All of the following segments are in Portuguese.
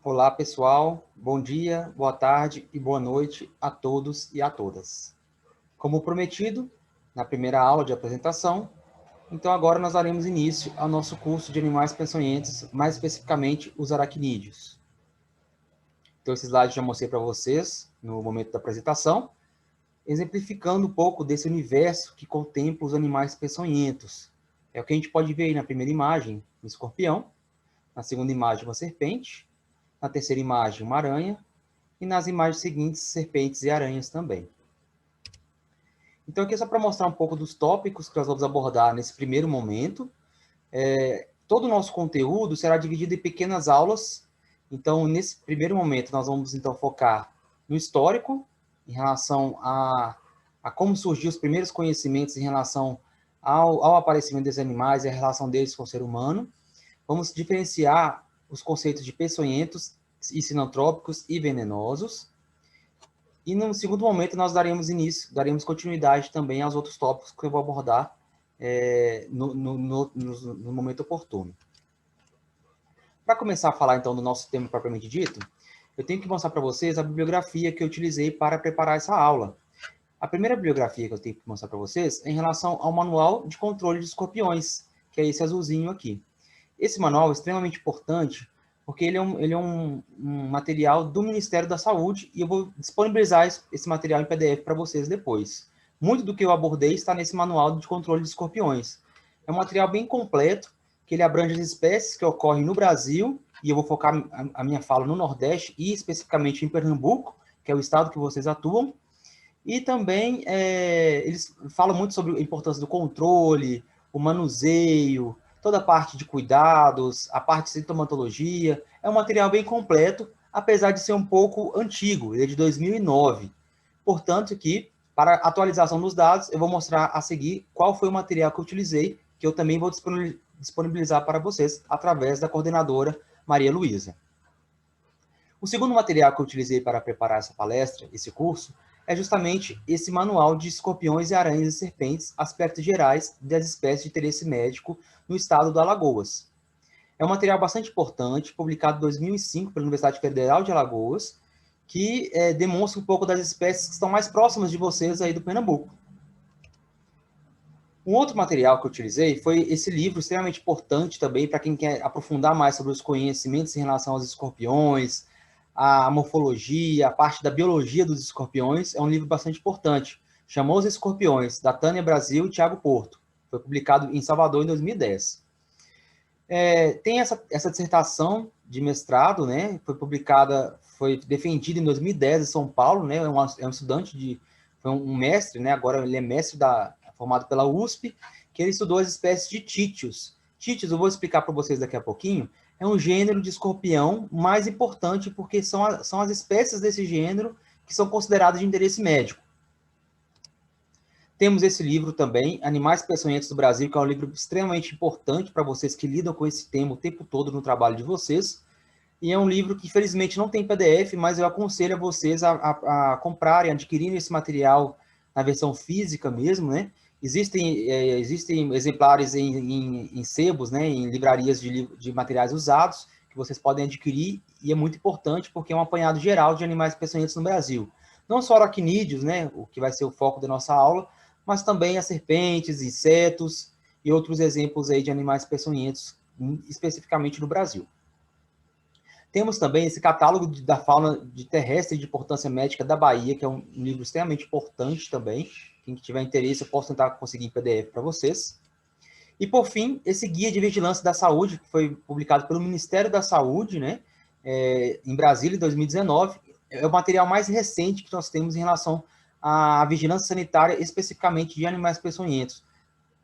Olá, pessoal. Bom dia, boa tarde e boa noite a todos e a todas. Como prometido, na primeira aula de apresentação, então agora nós daremos início ao nosso curso de animais peçonhentos, mais especificamente os aracnídeos. Então, esse slide já mostrei para vocês no momento da apresentação, exemplificando um pouco desse universo que contempla os animais peçonhentos. É o que a gente pode ver aí na primeira imagem, um escorpião, na segunda imagem, uma serpente, na terceira imagem, uma aranha, e nas imagens seguintes, serpentes e aranhas também. Então, aqui é só para mostrar um pouco dos tópicos que nós vamos abordar nesse primeiro momento. Todo o nosso conteúdo será dividido em pequenas aulas. Então, nesse primeiro momento, nós vamos então focar no histórico, em relação a como surgiu os primeiros conhecimentos em relação ao aparecimento desses animais e a relação deles com o ser humano. Vamos diferenciar os conceitos de peçonhentos e sinantrópicos e venenosos. E no segundo momento nós daremos continuidade também aos outros tópicos que eu vou abordar no momento oportuno. Para começar a falar então do nosso tema propriamente dito, eu tenho que mostrar para vocês a bibliografia que eu utilizei para preparar essa aula. A primeira bibliografia que eu tenho que mostrar para vocês é em relação ao Manual de Controle de Escorpiões, que é esse azulzinho aqui. Esse manual é extremamente importante porque ele é um material do Ministério da Saúde e eu vou disponibilizar esse material em PDF para vocês depois. Muito do que eu abordei está nesse manual de controle de escorpiões. É um material bem completo, que ele abrange as espécies que ocorrem no Brasil, e eu vou focar a minha fala no Nordeste e especificamente em Pernambuco, que é o estado que vocês atuam. E também eles falam muito sobre a importância do controle, o manuseio, toda a parte de cuidados, a parte de sintomatologia. É um material bem completo, apesar de ser um pouco antigo, ele é de 2009. Portanto, que para atualização dos dados, eu vou mostrar a seguir qual foi o material que eu utilizei, que eu também vou disponibilizar para vocês através da coordenadora Maria Luísa. O segundo material que eu utilizei para preparar essa palestra, esse curso, é justamente esse manual de escorpiões e aranhas e serpentes, aspectos gerais das espécies de interesse médico no estado do Alagoas. É um material bastante importante, publicado em 2005 pela Universidade Federal de Alagoas, que demonstra um pouco das espécies que estão mais próximas de vocês aí do Pernambuco. Um outro material que eu utilizei foi esse livro, extremamente importante também para quem quer aprofundar mais sobre os conhecimentos em relação aos escorpiões, a morfologia, a parte da biologia dos escorpiões. É um livro bastante importante. Chamou Os Escorpiões, da Tânia Brasil e Tiago Porto. Foi publicado em Salvador em 2010. Tem essa dissertação de mestrado, né? Foi defendida em 2010 em São Paulo, né? É um estudante foi um mestre, né? Agora ele é mestre formado pela USP, que ele estudou as espécies de títios. Títios, eu vou explicar para vocês daqui a pouquinho, é um gênero de escorpião mais importante porque são as espécies desse gênero que são consideradas de interesse médico. Temos esse livro também, Animais Peçonhentos do Brasil, que é um livro extremamente importante para vocês que lidam com esse tema o tempo todo no trabalho de vocês. E é um livro que, infelizmente, não tem PDF, mas eu aconselho a vocês a comprarem, adquirirem esse material na versão física mesmo, né? Existem exemplares em sebos, né? Em livrarias de materiais usados, que vocês podem adquirir, e é muito importante porque é um apanhado geral de animais peçonhentos no Brasil. Não só aracnídeos, né? O que vai ser o foco da nossa aula, mas também as serpentes, insetos e outros exemplos aí de animais peçonhentos, especificamente no Brasil. Temos também esse catálogo da fauna terrestre de importância médica da Bahia, que é um livro extremamente importante também. Quem tiver interesse, eu posso tentar conseguir em PDF para vocês. E, por fim, esse Guia de Vigilância da Saúde, que foi publicado pelo Ministério da Saúde, né, em Brasília, em 2019. É o material mais recente que nós temos em relação à vigilância sanitária, especificamente de animais peçonhentos.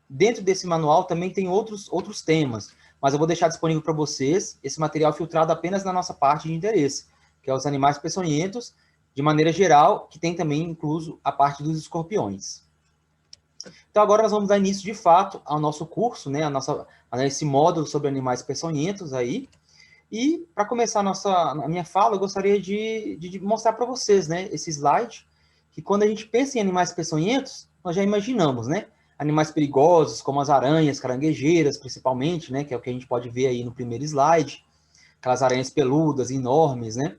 Dentro desse manual também tem outros temas, mas eu vou deixar disponível para vocês esse material filtrado apenas na nossa parte de interesse, que é os animais peçonhentos, de maneira geral, que tem também incluso a parte dos escorpiões. Então, agora nós vamos dar início, de fato, ao nosso curso, né, a esse módulo sobre animais peçonhentos aí. E, para começar a minha fala, eu gostaria de mostrar para vocês, né, esse slide, que quando a gente pensa em animais peçonhentos, nós já imaginamos, né, animais perigosos, como as aranhas, caranguejeiras, principalmente, né, que é o que a gente pode ver aí no primeiro slide. aquelas aranhas peludas, enormes, né?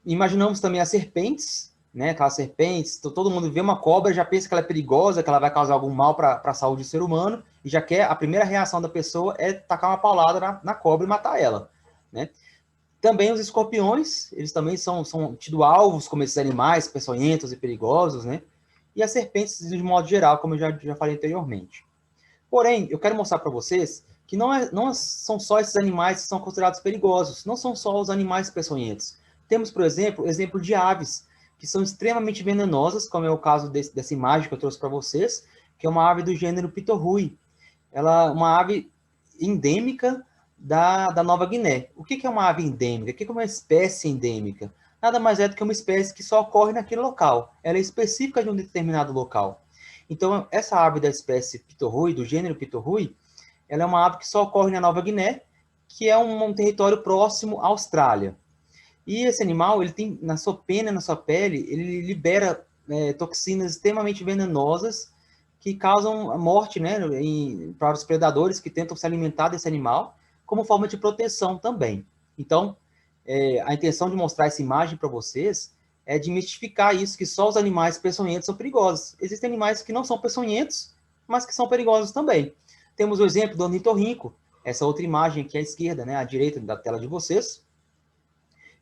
Imaginamos também as serpentes, né? Aquelas serpentes, todo mundo vê uma cobra, já pensa que ela é perigosa, que ela vai causar algum mal para a saúde do ser humano, e já quer, a primeira reação da pessoa é tacar uma paulada na cobra e matar ela, né? Também os escorpiões, eles também são tidos alvos como esses animais peçonhentos e perigosos, né? E as serpentes, de modo geral, como eu já falei anteriormente. Porém, eu quero mostrar para vocês que não são só esses animais que são considerados perigosos, não são só os animais peçonhentos. Temos, por exemplo de aves, que são extremamente venenosas, como é o caso dessa imagem que eu trouxe para vocês, que é uma ave do gênero Pitorrui. Ela é uma ave endêmica da Nova Guiné. O que é uma ave endêmica? O que é uma espécie endêmica? Nada mais é do que uma espécie que só ocorre naquele local. Ela é específica de um determinado local. Então, essa ave da espécie Pitorrui, do gênero Pitorrui, ela é uma ave que só ocorre na Nova Guiné, que é um território próximo à Austrália. E esse animal, ele tem, na sua pena, na sua pele, ele libera toxinas extremamente venenosas que causam a morte, né, para os predadores que tentam se alimentar desse animal, como forma de proteção também. Então, a intenção de mostrar essa imagem para vocês é de mistificar isso, que só os animais peçonhentos são perigosos. Existem animais que não são peçonhentos, mas que são perigosos também. Temos o exemplo do ornitorrinco, essa outra imagem aqui à esquerda, né, à direita da tela de vocês,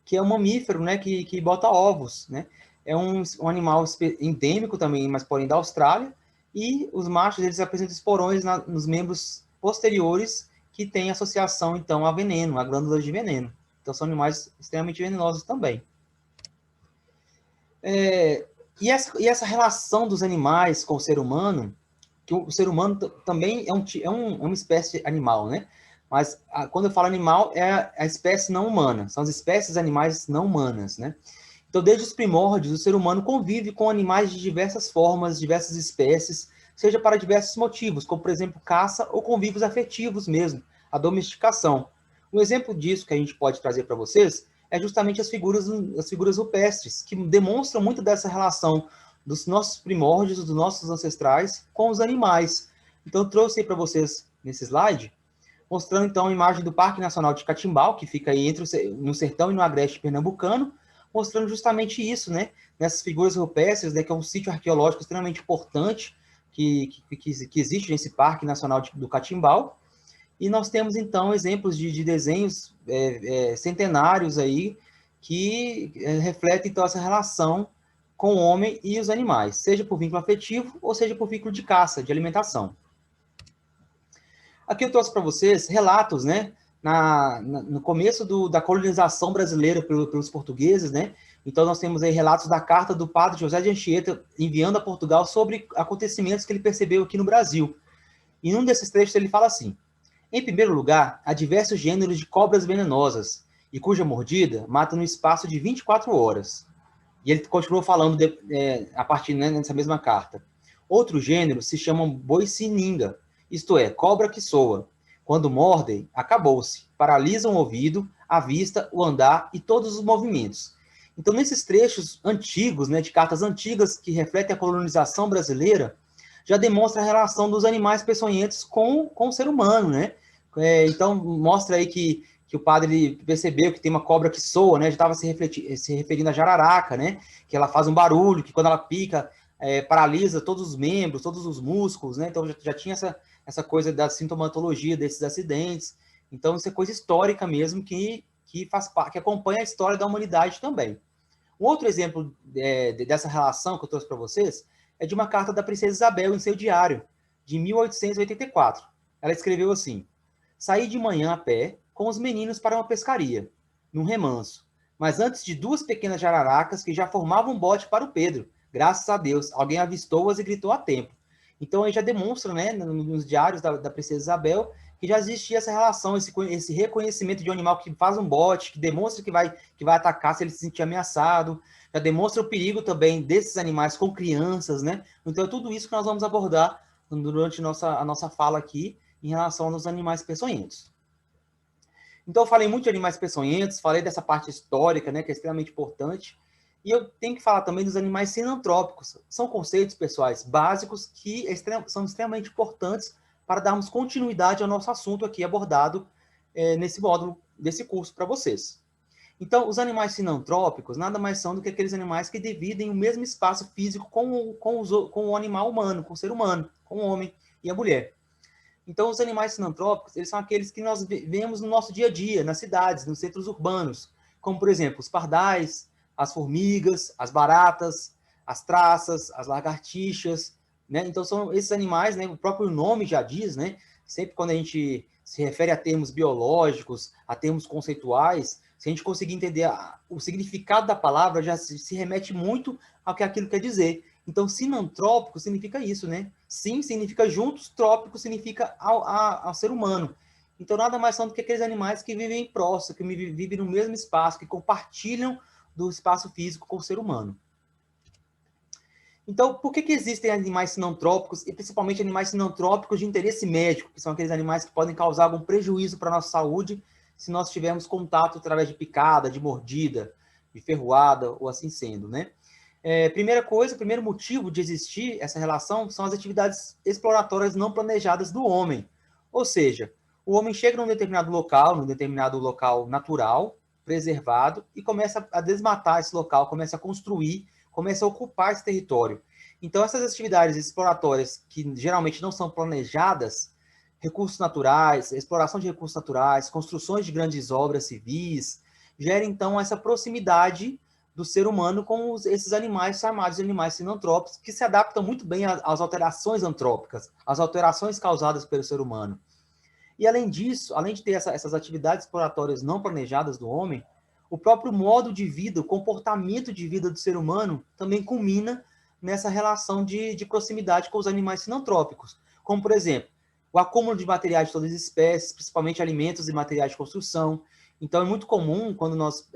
que é um mamífero, né, que bota ovos, né? É um animal endêmico também, mas porém da Austrália, e os machos, eles apresentam esporões nos membros posteriores que têm associação, então, a veneno, a glândula de veneno. Então, são animais extremamente venenosos também. E essa relação dos animais com o ser humano, que o ser humano também é uma espécie animal, né? Mas quando eu falo animal, é a espécie não humana, são as espécies animais não humanas, né? Então, desde os primórdios, o ser humano convive com animais de diversas formas, diversas espécies, seja para diversos motivos, como, por exemplo, caça ou convívios afetivos mesmo, a domesticação. Um exemplo disso que a gente pode trazer para vocês é justamente as figuras rupestres, que demonstram muito dessa relação dos nossos primórdios, dos nossos ancestrais, com os animais. Então, eu trouxe aí para vocês, nesse slide, mostrando, então, a imagem do Parque Nacional de Catimbau, que fica aí no sertão e no agreste pernambucano, mostrando justamente isso, né? Nessas figuras rupestres, né, que é um sítio arqueológico extremamente importante que existe nesse Parque Nacional do Catimbau. E nós temos, então, exemplos de desenhos centenários aí que refletem, então, essa relação com o homem e os animais, seja por vínculo afetivo ou seja por vínculo de caça, de alimentação. Aqui eu trouxe para vocês relatos, né, no começo da colonização brasileira pelos portugueses, né? Então nós temos aí relatos da carta do padre José de Anchieta enviando a Portugal sobre acontecimentos que ele percebeu aqui no Brasil. E num desses trechos ele fala assim: em primeiro lugar, há diversos gêneros de cobras venenosas, e cuja mordida mata no espaço de 24 horas. E ele continuou falando a partir dessa mesma carta. Outros gêneros se chamam boi-sininga, isto é, cobra que soa. Quando mordem, acabou-se. Paralisam o ouvido, a vista, o andar e todos os movimentos. Então, nesses trechos antigos, né, de cartas antigas que refletem a colonização brasileira, já demonstra a relação dos animais peçonhentos com o ser humano, né? Então, mostra aí que o padre percebeu que tem uma cobra que soa, né? Já estava se referindo à jararaca, né? Que ela faz um barulho, que quando ela pica, paralisa todos os membros, todos os músculos, né? Então, já tinha essa coisa da sintomatologia desses acidentes. Então, isso é coisa histórica mesmo, que acompanha a história da humanidade também. Um outro exemplo dessa relação que eu trouxe para vocês é de uma carta da princesa Isabel em seu diário, de 1884. Ela escreveu assim: saí de manhã a pé com os meninos para uma pescaria, num remanso, mas antes de duas pequenas jararacas que já formavam um bote para o Pedro. Graças a Deus, alguém avistou-as e gritou a tempo. Então, aí já demonstra, né, nos diários da princesa Isabel, que já existia essa relação, esse reconhecimento de um animal que faz um bote, que demonstra que vai atacar se ele se sentir ameaçado, já demonstra o perigo também desses animais com crianças, né? Então, é tudo isso que nós vamos abordar durante a nossa fala aqui em relação aos animais peçonhentos. Então, eu falei muito de animais peçonhentos, falei dessa parte histórica, né, que é extremamente importante, e eu tenho que falar também dos animais sinantrópicos. São conceitos, pessoais, básicos que são extremamente importantes para darmos continuidade ao nosso assunto aqui abordado nesse módulo desse curso para vocês. Então, os animais sinantrópicos nada mais são do que aqueles animais que dividem o mesmo espaço físico com o animal humano, com o ser humano, com o homem e a mulher. Então, os animais sinantrópicos, eles são aqueles que nós vemos no nosso dia a dia, nas cidades, nos centros urbanos, como, por exemplo, os pardais, as formigas, as baratas, as traças, as lagartixas, né? Então, são esses animais, né? O próprio nome já diz, né? Sempre quando a gente se refere a termos biológicos, a termos conceituais, se a gente conseguir entender o significado da palavra, já se remete muito ao que aquilo quer dizer. Então, sinantrópico significa isso, né? Sim significa juntos, trópico significa ao ser humano. Então, nada mais são do que aqueles animais que vivem próximo, que vivem no mesmo espaço, que compartilham do espaço físico com o ser humano. Então, por que existem animais sinantrópicos, e principalmente animais sinantrópicos de interesse médico, que são aqueles animais que podem causar algum prejuízo para a nossa saúde se nós tivermos contato através de picada, de mordida, de ferroada, ou assim sendo, né? Primeira coisa, primeiro motivo de existir essa relação são as atividades exploratórias não planejadas do homem. Ou seja, o homem chega num determinado local natural, preservado, e começa a desmatar esse local, começa a construir, começa a ocupar esse território. Então, essas atividades exploratórias que geralmente não são planejadas, recursos naturais, exploração de recursos naturais, construções de grandes obras civis, gera então essa proximidade do ser humano com esses animais chamados de animais sinantrópicos, que se adaptam muito bem às alterações antrópicas, às alterações causadas pelo ser humano. E além disso, além de ter essas atividades exploratórias não planejadas do homem, o próprio modo de vida, o comportamento de vida do ser humano também culmina nessa relação de proximidade com os animais sinantrópicos. Como, por exemplo, o acúmulo de materiais de todas as espécies, principalmente alimentos e materiais de construção. Então, é muito comum, quando nós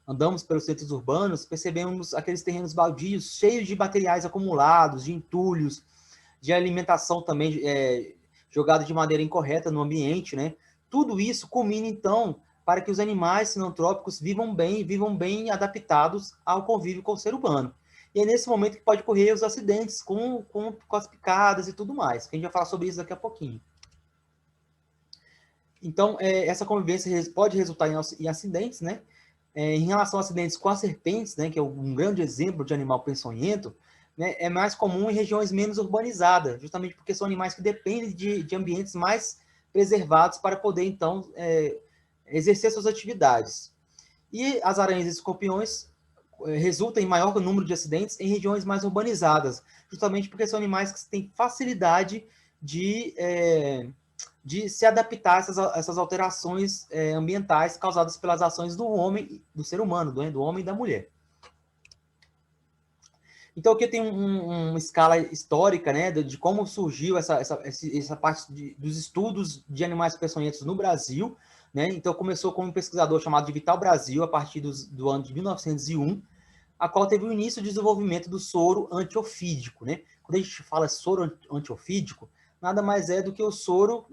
andamos pelos centros urbanos, percebemos aqueles terrenos baldios cheios de materiais acumulados, de entulhos, de alimentação também jogada de maneira incorreta no ambiente, né? Tudo isso culmina, então, para que os animais sinantrópicos vivam bem adaptados ao convívio com o ser humano. E é nesse momento que pode ocorrer os acidentes com as picadas e tudo mais, que a gente vai falar sobre isso daqui a pouquinho. Então, essa convivência pode resultar em acidentes, né? Em relação a acidentes com as serpentes, né, que é um grande exemplo de animal peçonhento, né, é mais comum em regiões menos urbanizadas, justamente porque são animais que dependem de ambientes mais preservados para poder, então, exercer suas atividades. E as aranhas e escorpiões resultam em maior número de acidentes em regiões mais urbanizadas, justamente porque são animais que têm facilidade de se adaptar a essas alterações ambientais causadas pelas ações do homem, do ser humano, do homem e da mulher. Então, aqui tem uma escala histórica, né, de como surgiu essa parte dos estudos de animais peçonhentos no Brasil, né? Então, começou com um pesquisador chamado de Vital Brasil, a partir do ano de 1901, a qual teve o início do desenvolvimento do soro antiofídico, né? Quando a gente fala soro antiofídico, nada mais é do que o soro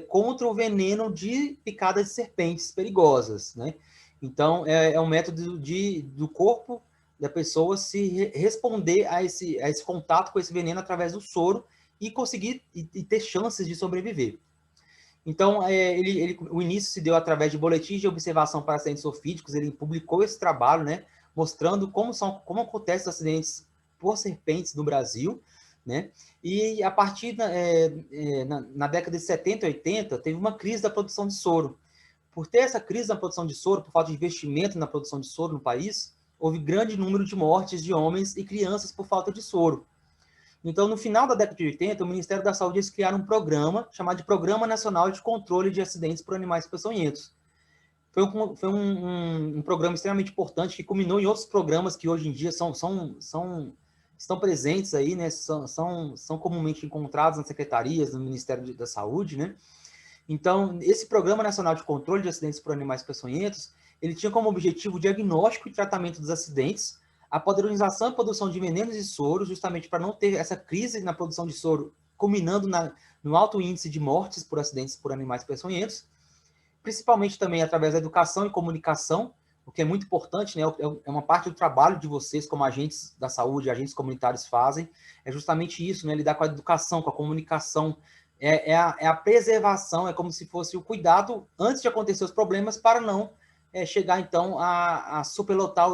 contra o veneno de picadas de serpentes perigosas, né? Então, é um método do corpo da pessoa se responder a esse contato com esse veneno através do soro e conseguir e ter chances de sobreviver. Então, o início se deu através de boletins de observação para acidentes ofídicos. Ele publicou esse trabalho, né, mostrando como acontecem os acidentes por serpentes no Brasil, né? E a partir na década de 70 e 80, teve uma crise da produção de soro. Por ter essa crise na produção de soro, por falta de investimento na produção de soro no país, houve grande número de mortes de homens e crianças por falta de soro. Então, no final da década de 80, o Ministério da Saúde criaram um programa chamado de Programa Nacional de Controle de Acidentes por Animais Peçonhentos. Foi um programa extremamente importante que culminou em outros programas que hoje em dia estão presentes aí, né? São comumente encontrados nas secretarias do Ministério da Saúde, né? Então, esse Programa Nacional de Controle de Acidentes por Animais Peçonhentos, ele tinha como objetivo o diagnóstico e tratamento dos acidentes, a padronização e produção de venenos e soros, justamente para não ter essa crise na produção de soro, culminando no alto índice de mortes por acidentes por animais peçonhentos, principalmente também através da educação e comunicação, o que é muito importante, né? É uma parte do trabalho de vocês como agentes da saúde, agentes comunitários fazem, é justamente isso, né? Lidar com a educação, com a comunicação, É a preservação, é como se fosse o cuidado antes de acontecer os problemas para não chegar, então, a superlotar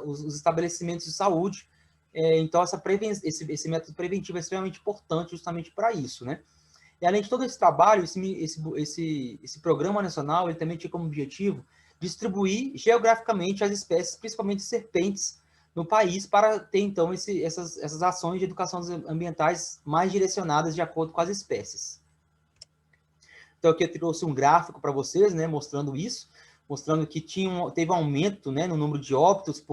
os estabelecimentos de saúde. Então, esse método preventivo é extremamente importante justamente para isso, né? E além de todo esse trabalho, esse programa nacional, ele também tinha como objetivo distribuir geograficamente as espécies, principalmente serpentes, no país, para ter, então, essas ações de educação ambientais mais direcionadas de acordo com as espécies. Então, aqui eu trouxe um gráfico para vocês, né, mostrando isso, mostrando que teve um aumento, né, no número de óbitos,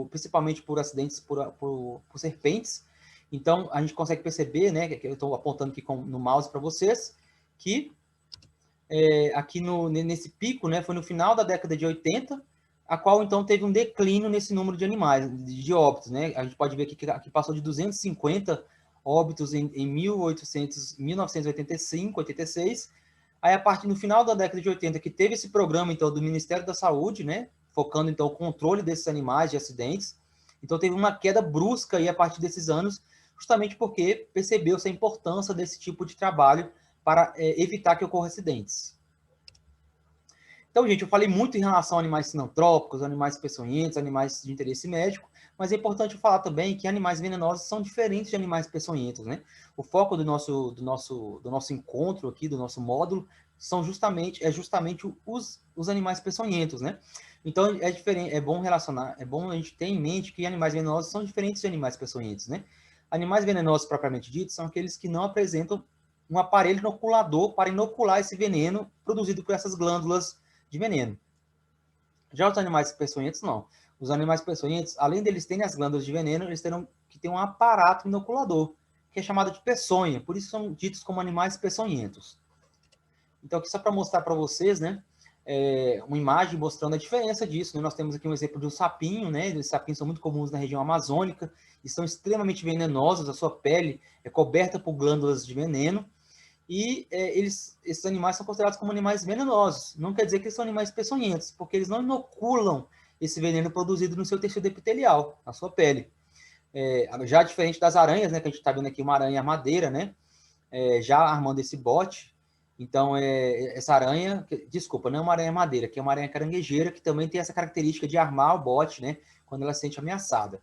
principalmente por acidentes por serpentes. Então, a gente consegue perceber, né, que eu estou apontando aqui no mouse para vocês, que aqui nesse pico, né, foi no final da década de 80, a qual, então, teve um declínio nesse número de animais, de óbitos, né? A gente pode ver que passou de 250 óbitos em 1985, 86, aí, no final da década de 80, que teve esse programa, então, do Ministério da Saúde, né, focando, então, o controle desses animais de acidentes. Então, teve uma queda brusca aí a partir desses anos, justamente porque percebeu-se a importância desse tipo de trabalho para evitar que ocorram acidentes. Então, gente, eu falei muito em relação a animais sinantrópicos, animais peçonhentos, animais de interesse médico, mas é importante falar também que animais venenosos são diferentes de animais peçonhentos, né? O foco do nosso encontro aqui, do nosso módulo, é justamente os animais peçonhentos, né? Então, é diferente, é bom a gente ter em mente que animais venenosos são diferentes de animais peçonhentos, né? Animais venenosos, propriamente ditos, são aqueles que não apresentam um aparelho inoculador para inocular esse veneno produzido por essas glândulas de veneno. Já os animais peçonhentos, não. Os animais peçonhentos, além deles terem as glândulas de veneno, eles terão que ter um aparato inoculador, que é chamado de peçonha, por isso são ditos como animais peçonhentos. Então, aqui só para mostrar para vocês, né, uma imagem mostrando a diferença disso, né? Nós temos aqui um exemplo de um sapinho, né? Os sapinhos são muito comuns na região amazônica e são extremamente venenosos, a sua pele é coberta por glândulas de veneno, e esses animais são considerados como animais venenosos. Não quer dizer que eles são animais peçonhentos, porque eles não inoculam esse veneno produzido no seu tecido epitelial, na sua pele. Já diferente das aranhas, né, que a gente está vendo aqui uma aranha madeira, né, já armando esse bote. Então, essa aranha, desculpa, não é uma aranha madeira, que é uma aranha caranguejeira, que também tem essa característica de armar o bote, né, quando ela se sente ameaçada.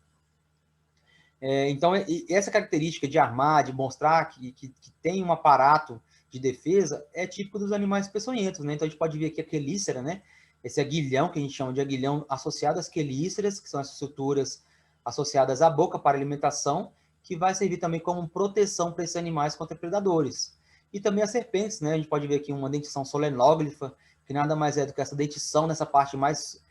Então, essa característica de armar, de mostrar que tem um aparato de defesa, é típico dos animais peçonhentos, né? Então, a gente pode ver aqui a quelícera, né? Esse aguilhão, que a gente chama de aguilhão associado às quelíceras, que são as estruturas associadas à boca para alimentação, que vai servir também como proteção para esses animais contra predadores. E também as serpentes, né? A gente pode ver aqui uma dentição solenóglifa, que nada mais é do que essa dentição nessa parte mais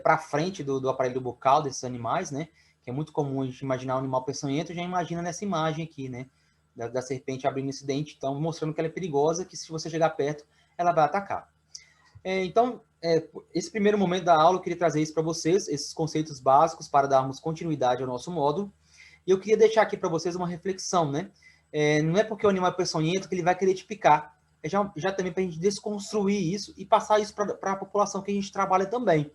para frente do aparelho bucal desses animais, né? Que é muito comum a gente imaginar um animal peçonhento, já imagina nessa imagem aqui, né? Da serpente abrindo esse dente, então mostrando que ela é perigosa, que se você chegar perto, ela vai atacar. Então, esse primeiro momento da aula, eu queria trazer isso para vocês, esses conceitos básicos para darmos continuidade ao nosso módulo. E eu queria deixar aqui para vocês uma reflexão, né? Não é porque o animal é peçonhento que ele vai querer te picar. Já também para a gente desconstruir isso e passar isso para a população que a gente trabalha também.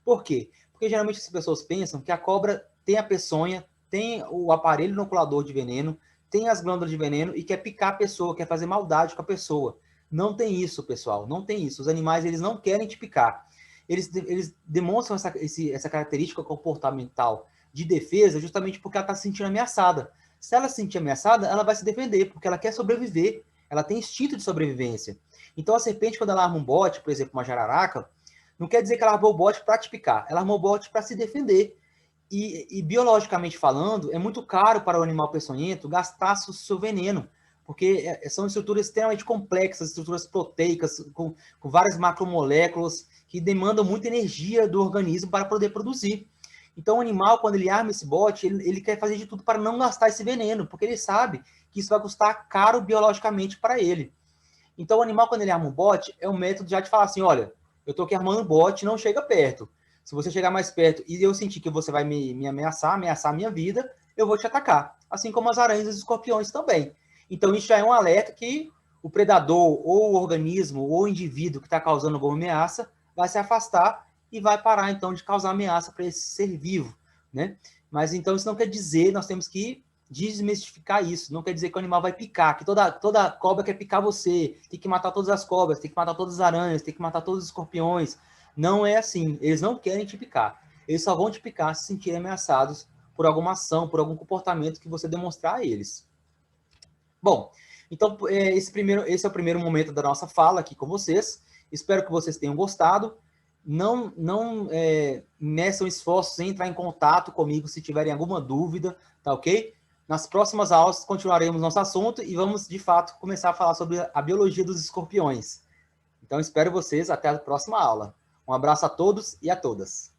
Por quê? Porque geralmente as pessoas pensam que a cobra tem a peçonha, tem o aparelho inoculador de veneno, tem as glândulas de veneno e quer picar a pessoa, quer fazer maldade com a pessoa. Não tem isso, pessoal, não tem isso. Os animais, eles não querem te picar. Eles demonstram essa característica comportamental de defesa justamente porque ela está se sentindo ameaçada. Se ela se sentir ameaçada, ela vai se defender, porque ela quer sobreviver. Ela tem instinto de sobrevivência. Então, a serpente, quando ela arma um bote, por exemplo, uma jararaca, não quer dizer que ela armou o bote para te picar. Ela armou o bote para se defender. E biologicamente falando, é muito caro para o animal peçonhento gastar o seu veneno, porque são estruturas extremamente complexas, estruturas proteicas, com várias macromoléculas, que demandam muita energia do organismo para poder produzir. Então, o animal, quando ele arma esse bote, ele quer fazer de tudo para não gastar esse veneno, porque ele sabe que isso vai custar caro biologicamente para ele. Então, o animal, quando ele arma um bote, é um método já de falar assim, olha, eu estou aqui armando um bote, não chega perto. Se você chegar mais perto e eu sentir que você vai me ameaçar a minha vida, eu vou te atacar. Assim como as aranhas e os escorpiões também. Então, isso já é um alerta que o predador, ou o organismo, ou o indivíduo que está causando alguma ameaça, vai se afastar e vai parar, então, de causar ameaça para esse ser vivo, né? Mas, então, isso não quer dizer, nós temos que desmistificar isso. Não quer dizer que o animal vai picar, que toda cobra quer picar você, tem que matar todas as cobras, tem que matar todas as aranhas, tem que matar todos os escorpiões. Não é assim. Eles não querem te picar. Eles só vão te picar se sentirem ameaçados por alguma ação, por algum comportamento que você demonstrar a eles. Bom, então esse é o primeiro momento da nossa fala aqui com vocês. Espero que vocês tenham gostado. Não meçam esforços em entrar em contato comigo se tiverem alguma dúvida, tá ok? Nas próximas aulas continuaremos nosso assunto e vamos, de fato, começar a falar sobre a biologia dos escorpiões. Então, espero vocês até a próxima aula. Um abraço a todos e a todas.